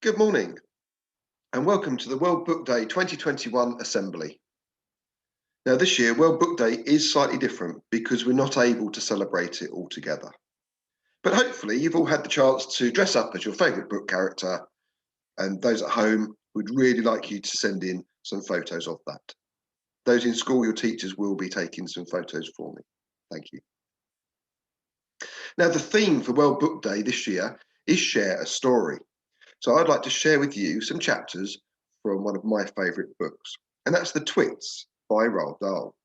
Good morning and welcome to the World Book Day 2021 Assembly. Now this year World Book Day is slightly different because we're not able to celebrate it all together. But hopefully you've all had the chance to dress up as your favourite book character, and those at home would really like you to send in some photos of that. Those in school, your teachers will be taking some photos for me. Thank you. Now the theme for World Book Day this year is Share a Story. So I'd like to share with you some chapters from one of my favourite books, and that's The Twits by Roald Dahl.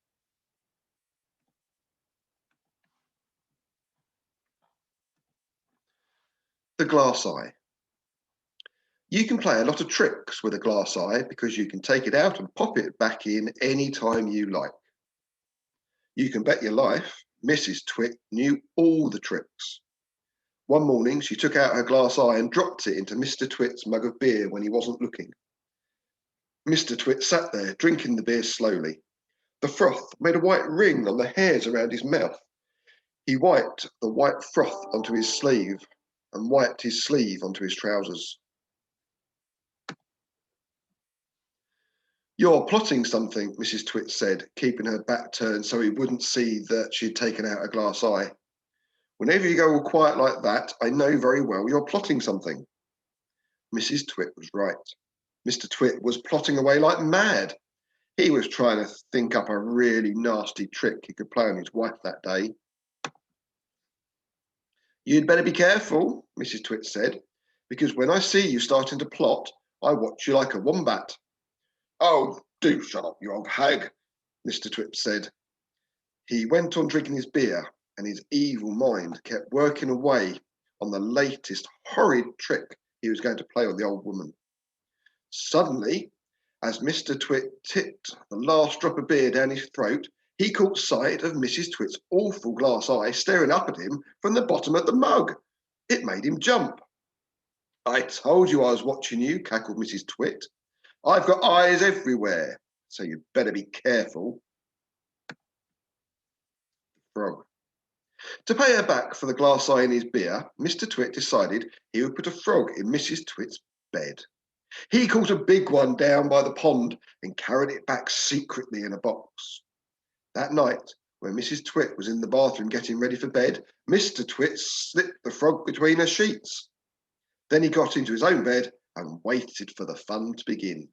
The Glass Eye. You can play a lot of tricks with a glass eye because you can take it out and pop it back in any time you like. You can bet your life Mrs. Twit knew all the tricks. One morning she took out her glass eye and dropped it into Mr. Twit's mug of beer when he wasn't looking. Mr. Twit sat there drinking the beer slowly. The froth made a white ring on the hairs around his mouth. He wiped the white froth onto his sleeve and wiped his sleeve onto his trousers. "You're plotting something," Mrs. Twit said, keeping her back turned so he wouldn't see that she'd taken out a glass eye. "Whenever you go all quiet like that, I know very well you're plotting something." Mrs. Twit was right. Mr. Twit was plotting away like mad. He was trying to think up a really nasty trick he could play on his wife that day. "You'd better be careful," Mrs. Twit said, "because when I see you starting to plot, I watch you like a wombat." "Oh, do shut up, you old hag," Mr. Twit said. He went on drinking his beer, and his evil mind kept working away on the latest horrid trick he was going to play on the old woman. Suddenly, as Mr. Twit tipped the last drop of beer down his throat, he caught sight of Mrs. Twit's awful glass eye staring up at him from the bottom of the mug. It made him jump. "I told you I was watching you," cackled Mrs. Twit. "I've got eyes everywhere, so you'd better be careful." Frog. To pay her back for the glass eye in his beer, Mr. Twit decided he would put a frog in Mrs. Twit's bed. He caught a big one down by the pond and carried it back secretly in a box. That night, when Mrs. Twit was in the bathroom getting ready for bed, Mr. Twit slipped the frog between her sheets. Then he got into his own bed and waited for the fun to begin.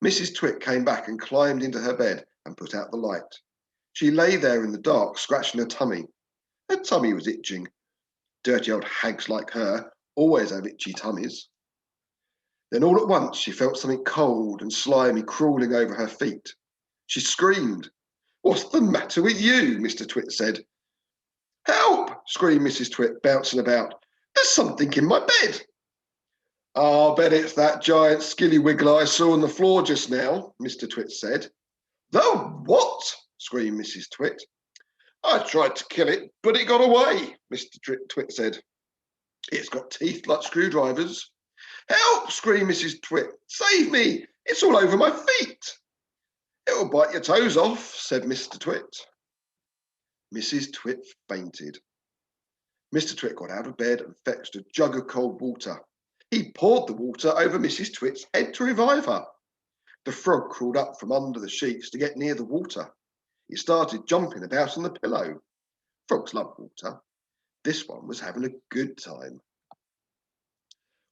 Mrs. Twit came back and climbed into her bed and put out the light. She lay there in the dark, scratching her tummy. Her tummy was itching. Dirty old hags like her always have itchy tummies. Then all at once she felt something cold and slimy crawling over her feet. She screamed. "What's the matter with you?" Mr. Twit said. "Help!" screamed Mrs. Twit, bouncing about. "There's something in my bed." "I'll bet it's that giant skilly wiggler I saw on the floor just now," Mr. Twit said. "The what?" screamed Mrs. Twit. "I tried to kill it, but it got away," Mr. Twit said. "It's got teeth like screwdrivers." "Help!" screamed Mrs. Twit. "Save me! It's all over my feet." "It'll bite your toes off," said Mr. Twit. Mrs. Twit fainted. Mr. Twit got out of bed and fetched a jug of cold water. He poured the water over Mrs. Twit's head to revive her. The frog crawled up from under the sheets to get near the water. It started jumping about on the pillow. Frogs love water. This one was having a good time.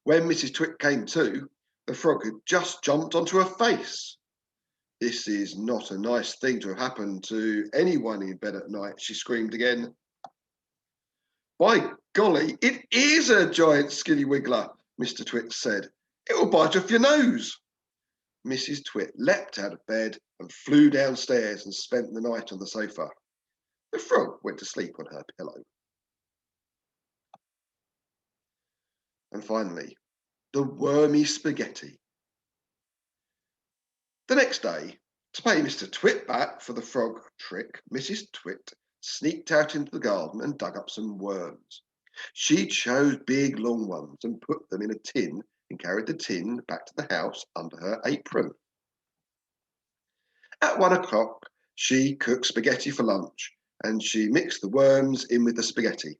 When Mrs. Twit came to, the frog had just jumped onto her face. "This is not a nice thing to have happened to anyone in bed at night," she screamed again. "By golly, it is a giant skilly wiggler," Mr. Twit said. "It'll bite off your nose." Mrs. Twit leapt out of bed and flew downstairs and spent the night on the sofa. The frog went to sleep on her pillow. And finally, the wormy spaghetti. The next day, to pay Mr. Twit back for the frog trick, Mrs. Twit sneaked out into the garden and dug up some worms. She chose big long ones and put them in a tin and carried the tin back to the house under her apron. At 1 o'clock, she cooked spaghetti for lunch and she mixed the worms in with the spaghetti,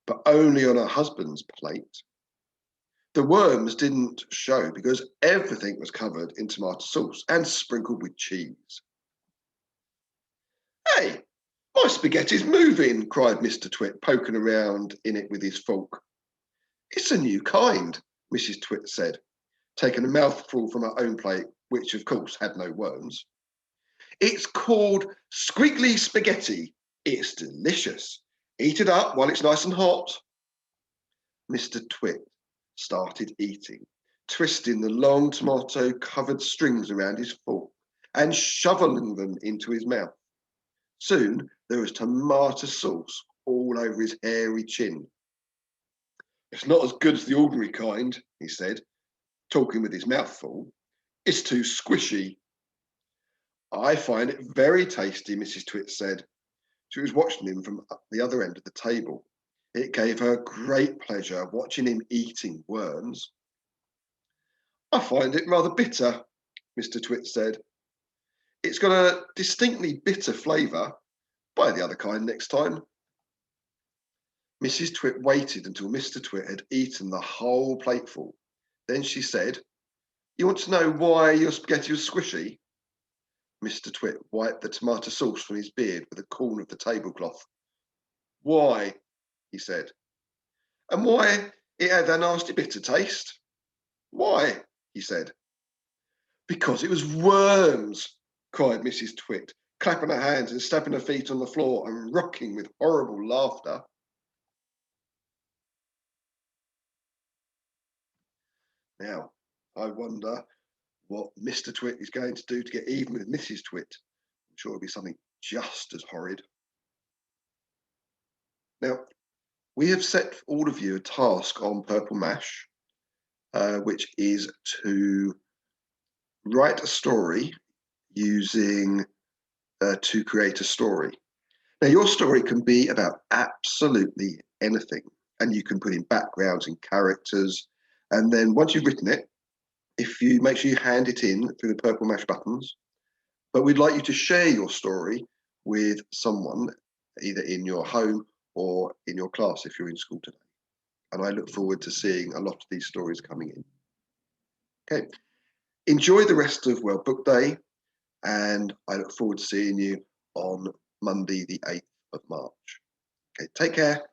but only on her husband's plate. The worms didn't show because everything was covered in tomato sauce and sprinkled with cheese. "Hey, my spaghetti's moving," cried Mr. Twit, poking around in it with his fork. "It's a new kind," Mrs. Twit said, taking a mouthful from her own plate, which of course had no worms. "It's called squiggly spaghetti. It's delicious. Eat it up while it's nice and hot." Mr. Twit started eating, twisting the long tomato-covered strings around his fork and shoveling them into his mouth. Soon there was tomato sauce all over his hairy chin. "It's not as good as the ordinary kind," he said, talking with his mouth full. "It's too squishy." "I find it very tasty," Mrs. Twit said. She was watching him from the other end of the table. It gave her great pleasure watching him eating worms. "I find it rather bitter," Mr. Twit said. "It's got a distinctly bitter flavour. Buy the other kind next time." Mrs. Twit waited until Mr. Twit had eaten the whole plateful. Then she said, "You want to know why your spaghetti was squishy?" Mr. Twit wiped the tomato sauce from his beard with a corner of the tablecloth. "Why?" he said. "And why it had a nasty bitter taste?" "Why?" he said. "Because it was worms," cried Mrs. Twit, clapping her hands and stamping her feet on the floor and rocking with horrible laughter. Now, I wonder what Mr. Twit is going to do to get even with Mrs. Twit. I'm sure it'll be something just as horrid. Now, we have set all of you a task on Purple Mash, which is to write a story using to create a story. Now, your story can be about absolutely anything, and you can put in backgrounds and characters. And then once you've written it, if you make sure you hand it in through the Purple Mash buttons, but we'd like you to share your story with someone, either in your home or in your class if you're in school today. And I look forward to seeing a lot of these stories coming in. Okay, enjoy the rest of World Book Day, and I look forward to seeing you on Monday, the 8th of March. Okay, take care.